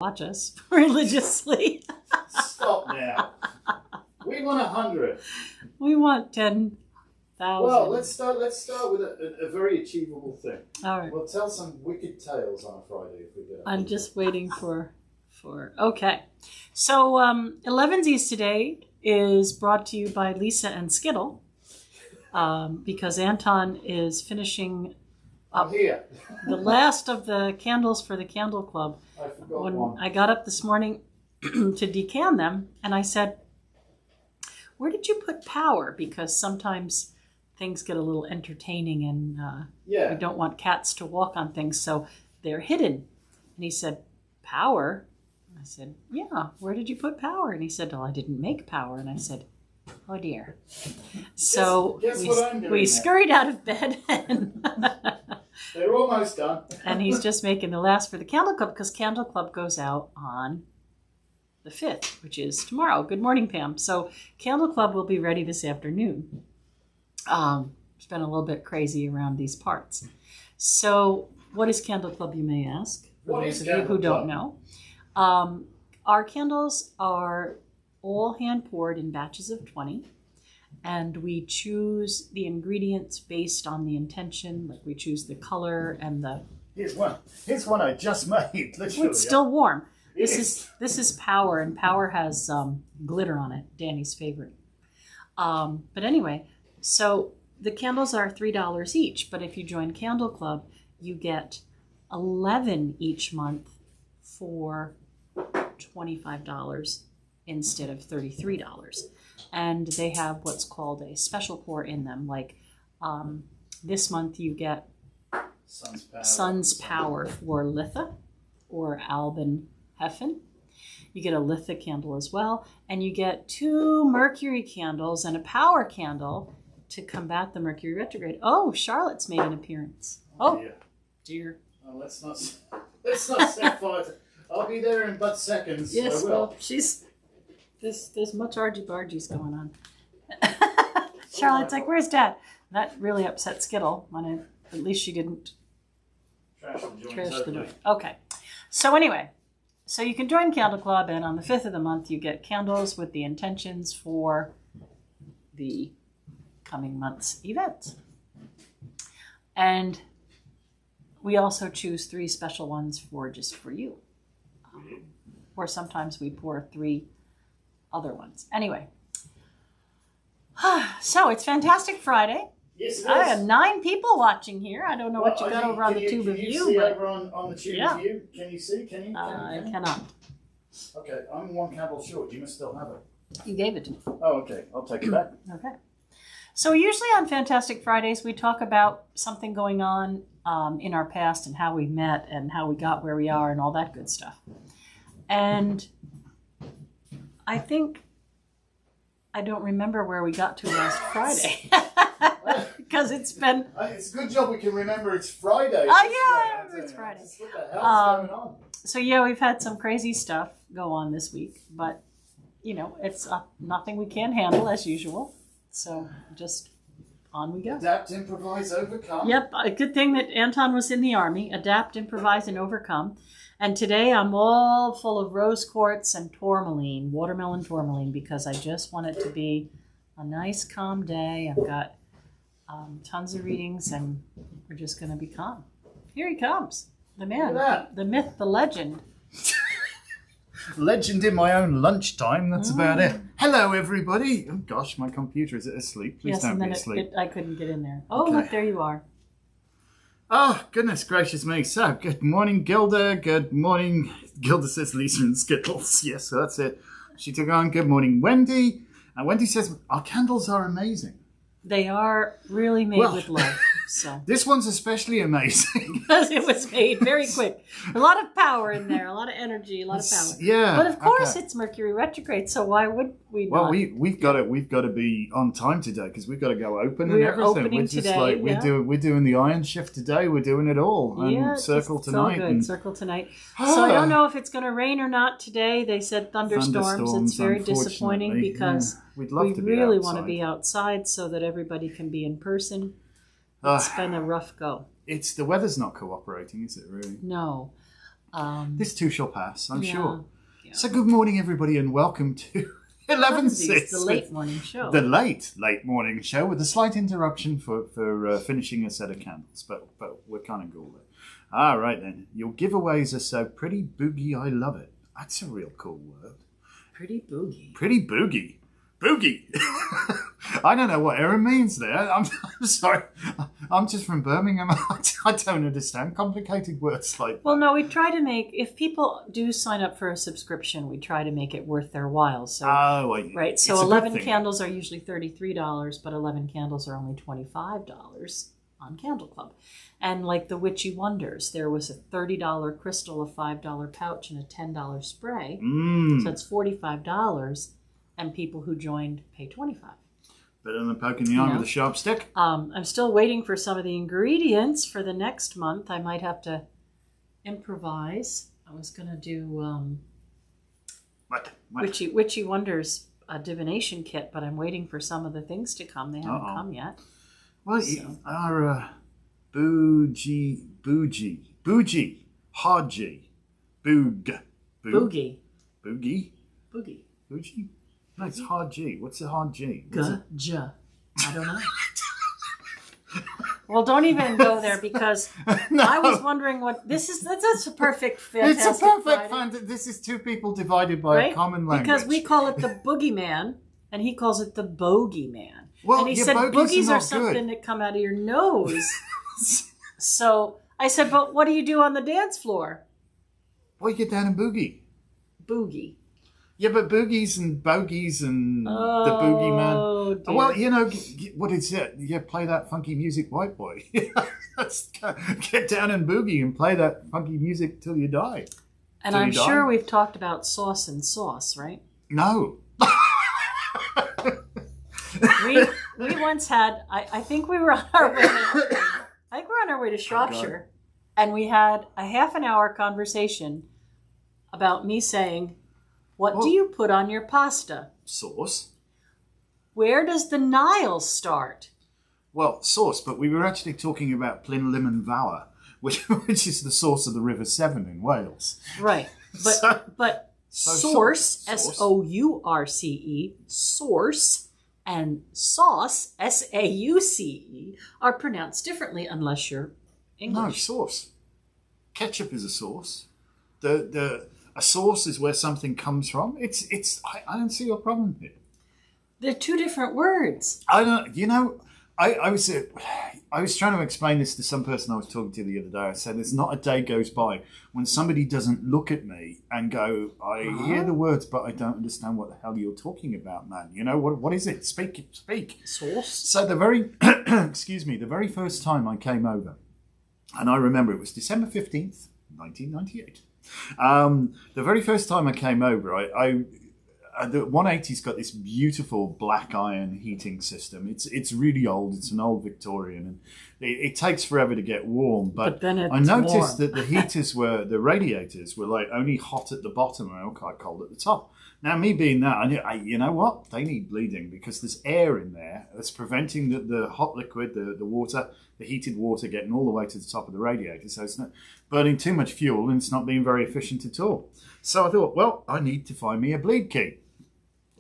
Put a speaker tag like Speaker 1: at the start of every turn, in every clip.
Speaker 1: watch us religiously.
Speaker 2: Stop now. We want 100.
Speaker 1: We want 10,000.
Speaker 2: Well, let's start with a very achievable thing.
Speaker 1: All right.
Speaker 2: We'll tell some wicked tales on a Friday if we get up.
Speaker 1: I'm just waiting for. Okay. So Elevensies today is brought to you by Lisa and Skittle because Anton is finishing up the last of the candles for the candle club.
Speaker 2: I forgot
Speaker 1: when
Speaker 2: one.
Speaker 1: I got up this morning to decan them, and I said, where did you put power? Because sometimes things get a little entertaining and we don't want cats to walk on things, so they're hidden. And he said, power? I said, yeah, where did you put power? And he said, well, I didn't make power. And I said, oh dear. So
Speaker 2: guess
Speaker 1: we scurried out of bed and
Speaker 2: they're almost done.
Speaker 1: and he's just making the last for the candle club because candle club goes out on the 5th, which is tomorrow. Good morning, Pam. So candle club will be ready this afternoon. It's been a little bit crazy around these parts. So what is candle club, you may ask? For those of you who don't know. Our candles are all hand poured in batches of 20. And we choose the ingredients based on the intention. Like we choose the color and the...
Speaker 2: Here's one I just made. Literally.
Speaker 1: It's still warm. This is power, and power has glitter on it, Danny's favorite. But anyway, so the candles are $3 each, but if you join Candle Club, you get 11 each month for $25 instead of $33. And they have what's called a special pour in them. Like this month you get Sun's Power for Litha or Alban Heffen. You get a Litha candle as well, and you get 2 Mercury candles and a power candle to combat the Mercury retrograde. Oh, Charlotte's made an appearance. Oh, dear.
Speaker 2: Oh, let's not set fire to... I'll be there in but seconds.
Speaker 1: Yes,
Speaker 2: I will.
Speaker 1: well, there's much argy-bargies going on. Charlotte's like, where's Dad? That really upset Skittle when at least she didn't trash the joint. Okay. So anyway, so you can join Candle Club, and on the 5th of the month, you get candles with the intentions for the coming month's events. And we also choose 3 special ones just for you. Or sometimes we pour 3 other ones. Anyway. So it's Fantastic Friday.
Speaker 2: Yes, it is.
Speaker 1: I have 9 people watching here. I don't know what you got over on the tube of view.
Speaker 2: Can you see over on the tube of view? Can you see? Can you?
Speaker 1: I cannot.
Speaker 2: Okay, I'm 1 candle short. You must still have it.
Speaker 1: You gave it to me.
Speaker 2: Oh, okay. I'll take it back.
Speaker 1: Okay. So usually on Fantastic Fridays, we talk about something going on in our past and how we met and how we got where we are and all that good stuff. And I think I don't remember where we got to last Friday. Because it's been...
Speaker 2: It's a good job we can remember it's Friday.
Speaker 1: Oh, yeah, it's Friday.
Speaker 2: What the hell's going on?
Speaker 1: So, yeah, we've had some crazy stuff go on this week. But, you know, it's nothing we can't handle as usual. So, just on we go.
Speaker 2: Adapt, improvise, overcome.
Speaker 1: Yep, a good thing that Anton was in the Army. Adapt, improvise, and overcome. And today I'm all full of rose quartz and tourmaline, watermelon tourmaline, because I just want it to be a nice, calm day. I've got tons of readings, and we're just going to be calm. Here he comes, the man, the myth, the legend.
Speaker 2: Legend in my own lunchtime, that's about it. Hello, everybody. Oh, gosh, my computer, is it asleep? Please don't be asleep.
Speaker 1: I couldn't get in there. Oh, okay. Look, there you are.
Speaker 2: Oh, goodness gracious me. So, good morning, Gilda. Good morning. Gilda says Lisa and Skittles. Yes, so that's it. She took on. Good morning, Wendy. And Wendy says, our candles are amazing.
Speaker 1: They are really made with love. So
Speaker 2: this one's especially amazing.
Speaker 1: Because it was made very quick. A lot of power in there, a lot of energy, a lot of power.
Speaker 2: Yeah.
Speaker 1: But of course it's Mercury retrograde, so why would we not?
Speaker 2: Well, we've got to be on time today because we've got to go open and everything.
Speaker 1: Opening
Speaker 2: we're just
Speaker 1: today,
Speaker 2: like we're doing the iron shift today, we're doing it all. And circle tonight.
Speaker 1: All good. Circle tonight. So I don't know if it's gonna rain or not today. They said thunderstorms. It's very disappointing because
Speaker 2: we'd love to be
Speaker 1: really
Speaker 2: outside.
Speaker 1: want to be outside so that everybody can be in person. It's been a rough go.
Speaker 2: The weather's not cooperating, is it really?
Speaker 1: No.
Speaker 2: This too shall pass, I'm sure.
Speaker 1: Yeah.
Speaker 2: So good morning, everybody, and welcome to Elevensies,
Speaker 1: the late morning show.
Speaker 2: The late morning show with a slight interruption for finishing a set of candles, but we're kind of cool there. All right then, your giveaways are so pretty boogie, I love it. That's a real cool word.
Speaker 1: Pretty boogie.
Speaker 2: Pretty boogie. Boogie. I don't know what Erin means there. I'm sorry. I'm just from Birmingham. I don't understand complicated words like that.
Speaker 1: Well, no, we try to make, if people do sign up for a subscription, we try to make it worth their while. So, right. So 11 candles are usually $33, but 11 candles are only $25 on Candle Club. And like the Witchy Wonders, there was a $30 crystal, a $5 pouch, and a $10 spray. So that's $45. And people who joined pay $25.
Speaker 2: Better than poking the arm with a sharp stick.
Speaker 1: I'm still waiting for some of the ingredients for the next month. I might have to improvise. I was going to do
Speaker 2: What?
Speaker 1: Witchy Wonders divination kit, but I'm waiting for some of the things to come. They haven't come yet.
Speaker 2: Well, our bougie, Haji, boogie.
Speaker 1: Boogie.
Speaker 2: Bougie? No, it's hard G. What's a hard G?
Speaker 1: Gotcha. I don't know. Well, don't even go there because I was wondering what this is. That's a perfect fantastic.
Speaker 2: It's a perfect This is two people divided by a common language.
Speaker 1: Because we call it the boogeyman, and he calls it the bogeyman.
Speaker 2: Well,
Speaker 1: and he said boogies are something that come out of your nose. So I said, but what do you do on the dance floor?
Speaker 2: Well, you get down and boogie.
Speaker 1: Boogie.
Speaker 2: Yeah, but boogies and bogies and the boogeyman.
Speaker 1: Dear.
Speaker 2: Well, you know, what is it? You play that funky music, white boy. Let's get down and boogie and play that funky music till you die.
Speaker 1: And I'm sure we've talked about sauce and sauce, right?
Speaker 2: No.
Speaker 1: we once had. I think we were on our way. I think we're on our way to Shropshire, and we had a half an hour conversation about me saying, what do you put on your pasta?
Speaker 2: Sauce.
Speaker 1: Where does the Nile start?
Speaker 2: Well, sauce, but we were actually talking about Plynlimmon Valor, which is the source of the River Severn in Wales.
Speaker 1: Right. But source, S-O-U-R-C-E, source, and sauce, S-A-U-C-E, are pronounced differently unless you're English.
Speaker 2: No, sauce. Ketchup is a sauce. A source is where something comes from. I don't see your problem here.
Speaker 1: They're two different words.
Speaker 2: I was trying to explain this to some person I was talking to the other day. I said, there's not a day goes by when somebody doesn't look at me and go, I hear the words, but I don't understand what the hell you're talking about, man. You know, what is it? Speak.
Speaker 1: Sauce.
Speaker 2: So the very first time I came over, and I remember it was December 15th, 1998. The very first time I came over, the 180's got this beautiful black iron heating system. It's really old. It's an old Victorian, and it takes forever to get warm. But
Speaker 1: then
Speaker 2: I noticed that the radiators were like only hot at the bottom and quite cold at the top. Now, me being that, you know what? They need bleeding because there's air in there that's preventing the hot liquid, the water, the heated water getting all the way to the top of the radiator. So it's not burning too much fuel and it's not being very efficient at all. So I thought, well, I need to find me a bleed key.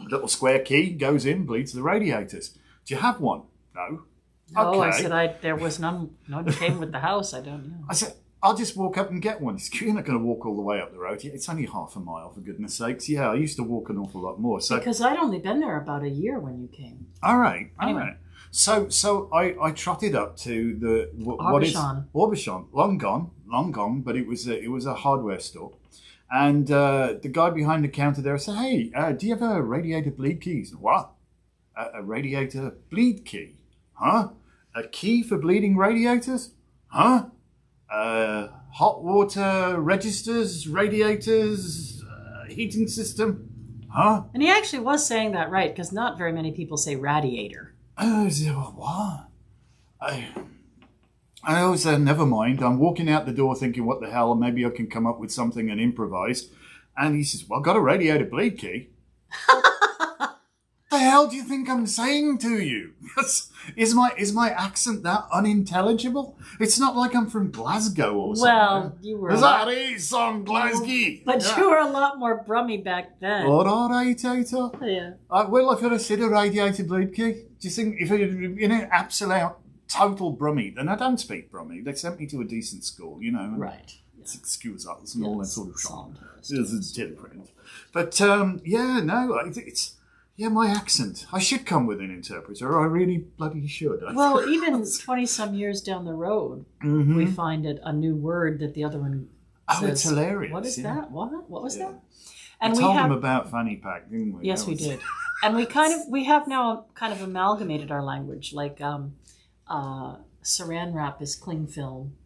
Speaker 2: A little square key goes in, bleeds the radiators. Do you have one? No.
Speaker 1: No,
Speaker 2: okay.
Speaker 1: I said there was none came with the house. I don't know.
Speaker 2: I said, I'll just walk up and get one. You're not going to walk all the way up the road. It's only half a mile, for goodness sakes. Yeah, I used to walk an awful lot more. So
Speaker 1: because I'd only been there about a year when you came.
Speaker 2: All right.
Speaker 1: Anyway.
Speaker 2: So I trotted up to the Aubuchon, long gone, but it was a hardware store, and the guy behind the counter there said, "Hey, do you have a radiator bleed key?" Said, what? A radiator bleed key? Huh? A key for bleeding radiators? Huh? Hot water registers, radiators, heating system? Huh?
Speaker 1: And he actually was saying that right, because not very many people say radiator.
Speaker 2: What? I said, never mind. I'm walking out the door thinking, what the hell, maybe I can come up with something and improvise. And he says, well, I've got a radiator bleed key. The the hell do you think I'm saying to you? Is my accent that unintelligible? It's not like I'm from Glasgow or something.
Speaker 1: Well, you were.
Speaker 2: Is that it, son, Glasgow?
Speaker 1: But you were a lot more Brummy back then.
Speaker 2: All right, Tato.
Speaker 1: Yeah.
Speaker 2: Well, if you're a city radiated lead key, do you think if you're in an absolute total Brummie, then I don't speak Brummie. They sent me to a decent school, you know. And
Speaker 1: right.
Speaker 2: It's excuse us and all that sort of shit.
Speaker 1: It's
Speaker 2: different. But it's my accent. I should come with an interpreter. I really bloody should.
Speaker 1: Well, even 20-some years down the road, we find it a new word that the other one says.
Speaker 2: Oh, it's hilarious.
Speaker 1: What is that? What was that?
Speaker 2: And we told them about fanny pack, didn't we?
Speaker 1: Yes, we did. And we have now kind of amalgamated our language, like saran wrap is cling film.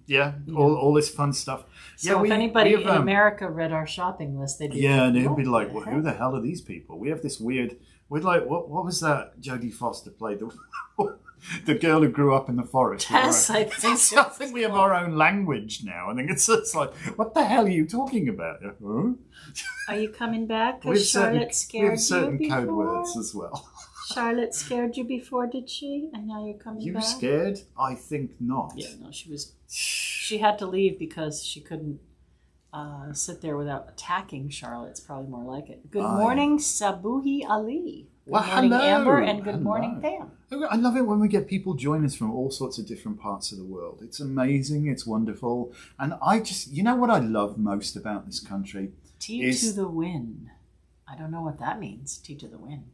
Speaker 2: Yeah, all this fun stuff.
Speaker 1: So if anybody in America read our shopping list, they'd be
Speaker 2: they'd be like, well, who the hell are these people? We have this we'd like, what was that Jodie Foster played? The girl who grew up in the forest.
Speaker 1: Yes, I think so.
Speaker 2: I think we have our own language now. I think it's like, what the hell are you talking about? Huh?
Speaker 1: Are you coming back? Because Charlotte scared you before?
Speaker 2: We have certain code words as well.
Speaker 1: Charlotte scared you before, did she? And now you're coming back?
Speaker 2: You scared? I think not.
Speaker 1: Yeah, no, she had to leave because she couldn't sit there without attacking Charlotte. It's probably more like it. Good morning, Sabuhi Ali. Good morning,
Speaker 2: hello.
Speaker 1: Amber, and good morning, Pam.
Speaker 2: I love it when we get people join us from all sorts of different parts of the world. It's amazing. It's wonderful. And you know what I love most about this country?
Speaker 1: Tea to the win. I don't know what that means, tea to the win.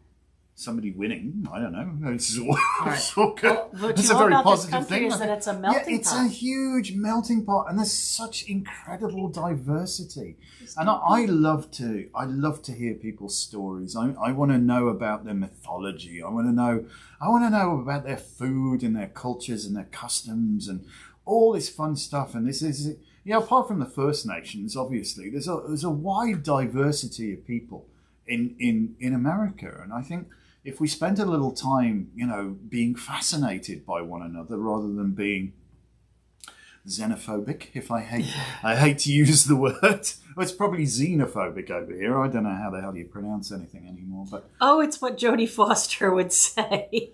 Speaker 2: Somebody winning, I don't know. It's
Speaker 1: right.
Speaker 2: so good.
Speaker 1: It's
Speaker 2: a very positive thing.
Speaker 1: Is that it's a melting pot.
Speaker 2: It's a huge melting pot, and there's such incredible diversity. And I love to hear people's stories. I want to know about their mythology. I want to know about their food and their cultures and their customs and all this fun stuff. And this is, apart from the First Nations, obviously, there's a wide diversity of people in America, and I think if we spend a little time, being fascinated by one another rather than being xenophobic, I hate to use the word. Well, it's probably xenophobic over here. I don't know how the hell you pronounce anything anymore, but
Speaker 1: it's what Jodie Foster would say.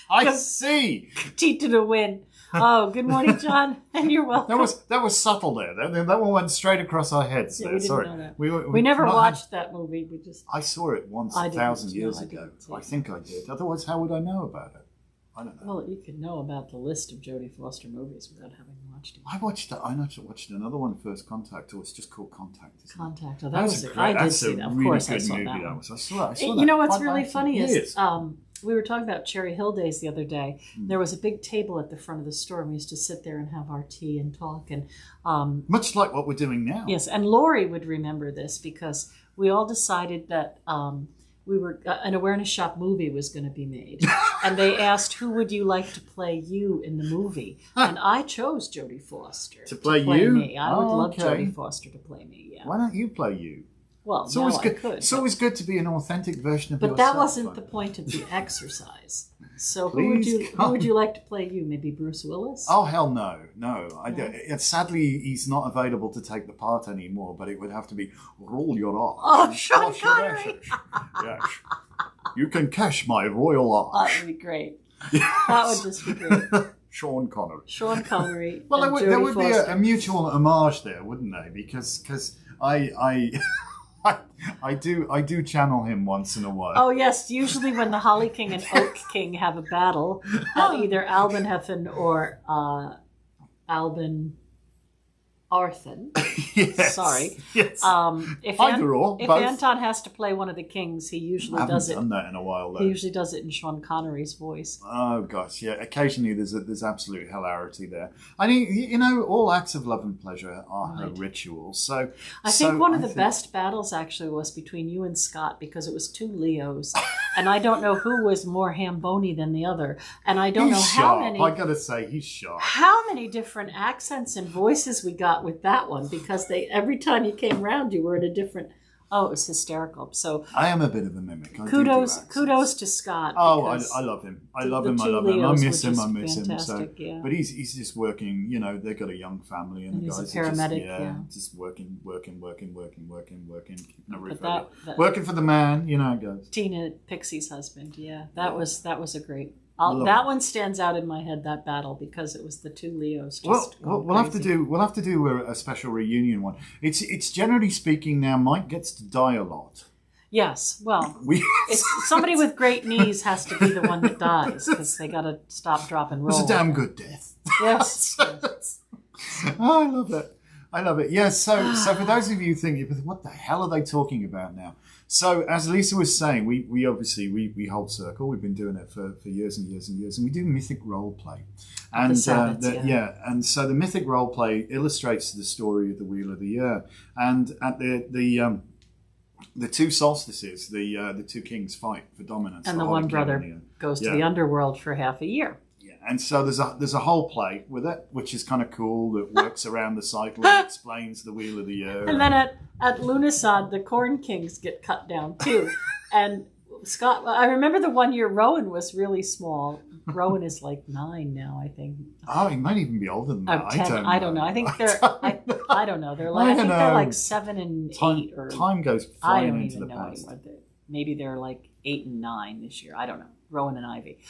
Speaker 2: I see.
Speaker 1: Tea to the win. Oh, good morning, John, and you're welcome.
Speaker 2: That was subtle there. That one went straight across our heads.
Speaker 1: Yeah, we
Speaker 2: Sorry,
Speaker 1: didn't know that. We never watched that movie. I
Speaker 2: saw it once 1,000 years ago. I think I did. Otherwise, how would I know about it? I don't know.
Speaker 1: Well, you could know about the list of Jodie Foster movies without having watched it.
Speaker 2: I watched another one, First Contact, or it's just called Contact.
Speaker 1: Contact. Oh, I did see that. Of course, I saw that one.
Speaker 2: I saw
Speaker 1: you know what's really funny is we were talking about Cherry Hill Days the other day. There was a big table at the front of the store, and we used to sit there and have our tea and talk. And
Speaker 2: much like what we're doing now.
Speaker 1: Yes, and Lori would remember this because we all decided that an awareness shop movie was going to be made, and they asked who would you like to play you in the movie, and I chose Jodie Foster
Speaker 2: to play you.
Speaker 1: Me. I would love Jodie Foster to play me. Yeah.
Speaker 2: Why don't you play you?
Speaker 1: Well,
Speaker 2: it's always good. It's always good to be an authentic version of yourself.
Speaker 1: But that wasn't the point of the exercise. So who would you like to play you? Maybe Bruce Willis?
Speaker 2: Oh, hell no. Sadly, he's not available to take the part anymore, but it would have to be Roll Your Arse.
Speaker 1: Oh, Sean Connery!
Speaker 2: Yes. You can cash my royal arse.
Speaker 1: That would be great. Yes. That would just be great.
Speaker 2: Sean Connery.
Speaker 1: Sean Connery.
Speaker 2: Well, there would be a mutual homage there, wouldn't there? Because I do channel him once in a while.
Speaker 1: Oh yes, usually when the Holly King and Oak King have a battle, either Albin Heffen or Albin Arthen.
Speaker 2: Yes.
Speaker 1: Sorry.
Speaker 2: Yes.
Speaker 1: If Anton has to play one of the kings, he usually does it.
Speaker 2: I haven't done that in a while, though.
Speaker 1: He usually does it in Sean Connery's voice.
Speaker 2: Oh gosh, yeah. Occasionally, there's absolute hilarity there. I mean, all acts of love and pleasure are her rituals. So
Speaker 1: I think one of the best battles actually was between you and Scott because it was two Leos, and I don't know who was more hambony than the other, and I don't know how many.
Speaker 2: I gotta say, he's sharp.
Speaker 1: How many different accents and voices we got with that one because every time you came around you were in a different Oh, it was hysterical. So
Speaker 2: I am a bit of a mimic. I do
Speaker 1: kudos to Scott.
Speaker 2: Oh, I love him. I love him. I love him. I miss him. I miss him. So,
Speaker 1: yeah.
Speaker 2: but he's just working. You know, they've got a young family, and the
Speaker 1: he's
Speaker 2: guys
Speaker 1: a paramedic.
Speaker 2: Just working, keeping a roof
Speaker 1: But
Speaker 2: over it. Working for the man. You know how it goes.
Speaker 1: Tina Pixie's husband. Yeah, that was a great. That one stands out in my head, that battle, because it was the two Leos.
Speaker 2: We'll have to do a special reunion one. It's generally speaking now. Mike gets to die a lot.
Speaker 1: Yes, well, somebody with great knees has to be the one that dies because they got to stop, drop, and roll.
Speaker 2: It's a damn good death.
Speaker 1: Yes.
Speaker 2: Oh, I love it. Yes. So for those of you thinking, what the hell are they talking about now? So as Lisa was saying, we obviously hold circle. We've been doing it for years and years and years, and we do mythic role play. And and so the mythic role play illustrates the story of the Wheel of the Year, and at the two solstices, the two kings fight for dominance,
Speaker 1: and the one brother goes to the underworld for half a year.
Speaker 2: Yeah, and so there's a whole play with it, which is kind of cool. That works around the cycle and explains the Wheel of the Year.
Speaker 1: And then at Lunisad, the Corn Kings get cut down too. And Scott, I remember the one year Rowan was really small. Rowan is like 9 now, I think.
Speaker 2: Oh, he might even be older than that.
Speaker 1: 10, I don't know. I think they're. I don't know. They're like they're like 7 and 8 or
Speaker 2: time goes flying into the past.
Speaker 1: I don't even know anymore. Maybe they're like 8 and 9 this year. I don't know. Rowan and Ivy,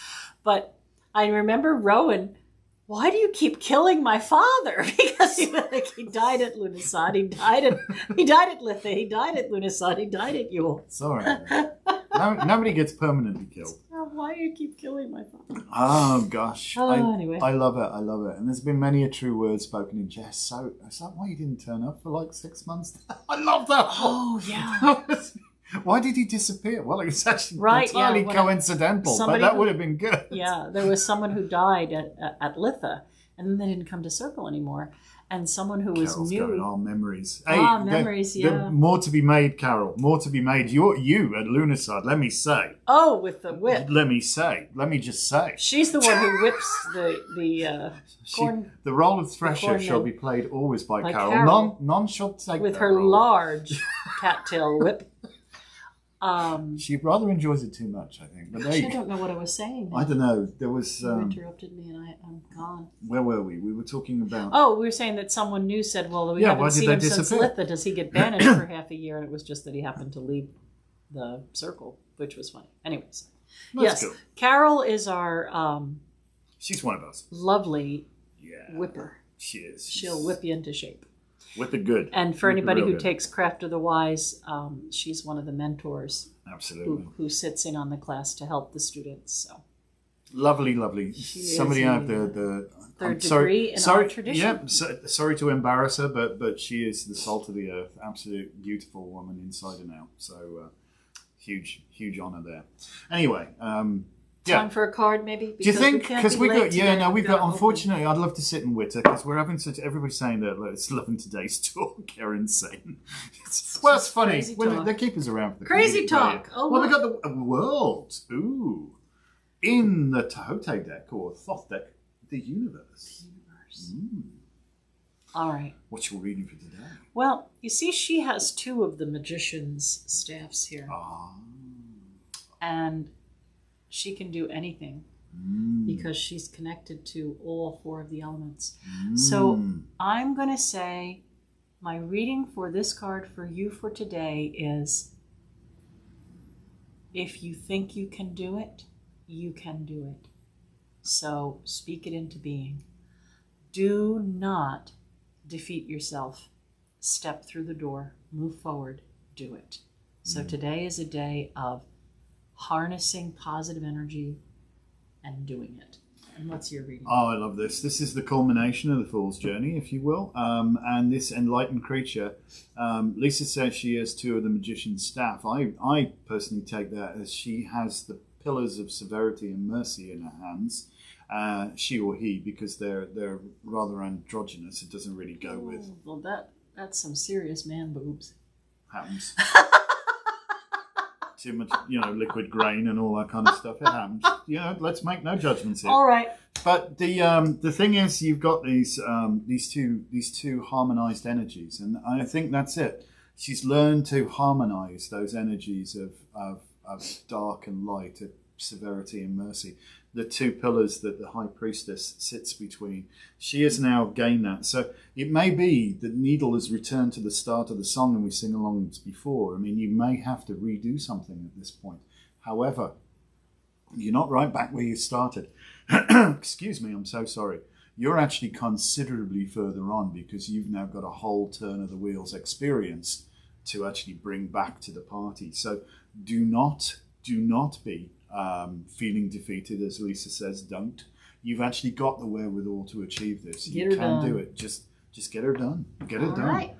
Speaker 1: but I remember Rowan. Why do you keep killing my father? Because he died at Lunisad, he died at Litha, he died at Lunisad, he died at Yule.
Speaker 2: Sorry. Nobody gets permanently killed.
Speaker 1: Oh, why do you keep killing my father?
Speaker 2: Oh gosh.
Speaker 1: Anyway.
Speaker 2: I love it. And there's been many a true word spoken in jest. So is that why you didn't turn up for like 6 months? I love that.
Speaker 1: Oh yeah.
Speaker 2: Why did he disappear? Well, it was actually entirely coincidental, but that would have been good.
Speaker 1: Yeah, there was someone who died at Litha, and then they didn't come to Circle anymore. And someone who was new.
Speaker 2: Memories.
Speaker 1: Memories, yeah.
Speaker 2: More to be made, Carol. More to be made. You at Lunisad, let me say.
Speaker 1: Oh, with the whip.
Speaker 2: Let me just say.
Speaker 1: She's the one who whips the corn.
Speaker 2: The role of Thresher shall be played always by Carol. None shall take
Speaker 1: with
Speaker 2: that
Speaker 1: her
Speaker 2: role.
Speaker 1: large cattail whip.
Speaker 2: She rather enjoys it too much, I think. But
Speaker 1: I don't know what I was saying.
Speaker 2: I don't know. There was.
Speaker 1: You interrupted me, and I'm gone.
Speaker 2: Where were we? We were talking about.
Speaker 1: Oh, we were saying that someone new said, "Well, we haven't seen him since Litha. Does he get banished for half a year?" And it was just that he happened to leave the circle, which was funny. Anyways, yes, cool. Carol is our.
Speaker 2: She's one of us.
Speaker 1: Lovely whipper.
Speaker 2: She is.
Speaker 1: She'll whip you into shape.
Speaker 2: Whip it good.
Speaker 1: And for anybody who takes Craft of the Wise, she's one of the mentors.
Speaker 2: Absolutely.
Speaker 1: Who sits in on the class to help the students. So
Speaker 2: lovely. Somebody out the
Speaker 1: third degree in our tradition.
Speaker 2: Yeah, sorry to embarrass her, but she is the salt of the earth. Absolute beautiful woman inside and out. So huge honor there. Anyway.
Speaker 1: Time for a card, maybe?
Speaker 2: Do you think? Because we've got. Unfortunately, I'd love to sit and witter because we're having such. Everybody's saying that it's loving today's talk. Karen's saying, it's funny when they keep us around for the
Speaker 1: crazy talk.
Speaker 2: Oh, well, we got the world. Ooh, in the Tahote deck or Thoth deck, the universe.
Speaker 1: All right.
Speaker 2: What's your reading for today?
Speaker 1: Well, you see, she has 2 of the magician's staffs here, and she can do anything because she's connected to all 4 of the elements. So I'm going to say my reading for this card for you for today is, if you think you can do it, you can do it. So speak it into being. Do not defeat yourself. Step through the door. Move forward. Do it. So today is a day of harnessing positive energy and doing it. And what's your reading?
Speaker 2: Oh, I love this. This is the culmination of the Fool's Journey, if you will. And this enlightened creature, Lisa says she has 2 of the magician's staff. I personally take that as she has the pillars of severity and mercy in her hands. She or he, because they're rather androgynous. It doesn't really go with.
Speaker 1: Well, that's some serious man boobs.
Speaker 2: Happens. Too much, liquid grain and all that kind of stuff. It happens. Let's make no judgments here.
Speaker 1: All right.
Speaker 2: But the thing is, you've got these two harmonized energies, and I think that's it. she's learned to harmonize those energies of dark and light, of severity and mercy, the two pillars that the high priestess sits between. She has now gained that. So it may be that Needle has returned to the start of the song and we sing along as before. I mean, you may have to redo something at this point. However, you're not right back where you started. Excuse me, I'm so sorry. You're actually considerably further on because you've now got a whole turn of the wheels experience to actually bring back to the party. So do not be feeling defeated, as Lisa says. Don't. You've actually got the wherewithal to achieve this. You can do it. Just get her done. Get it done.
Speaker 1: Right.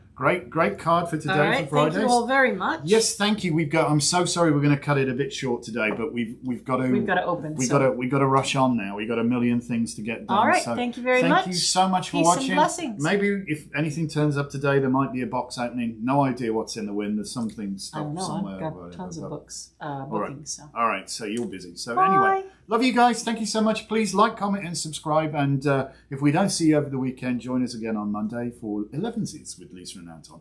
Speaker 2: Great card for today,
Speaker 1: all right,
Speaker 2: for Fridays.
Speaker 1: Thank you all very much.
Speaker 2: Yes, thank you. I'm so sorry we're going to cut it a bit short today, but we've got to
Speaker 1: open.
Speaker 2: We've got to rush on now. We've got a million things to get done.
Speaker 1: All right,
Speaker 2: so
Speaker 1: thank you very much.
Speaker 2: Thank you so much for
Speaker 1: Peace
Speaker 2: watching.
Speaker 1: and blessings.
Speaker 2: Maybe if anything turns up today, there might be a box opening. No idea what's in the wind. There's something
Speaker 1: I don't
Speaker 2: stuck
Speaker 1: know.
Speaker 2: somewhere.
Speaker 1: I've got tons of books bookings.
Speaker 2: Right.
Speaker 1: So.
Speaker 2: All right, so you're busy. So
Speaker 1: Bye.
Speaker 2: anyway, love you guys. Thank you so much. Please like, comment, and subscribe. And if we don't see you over the weekend, join us again on Monday for Elevensies with Lisa and Anton.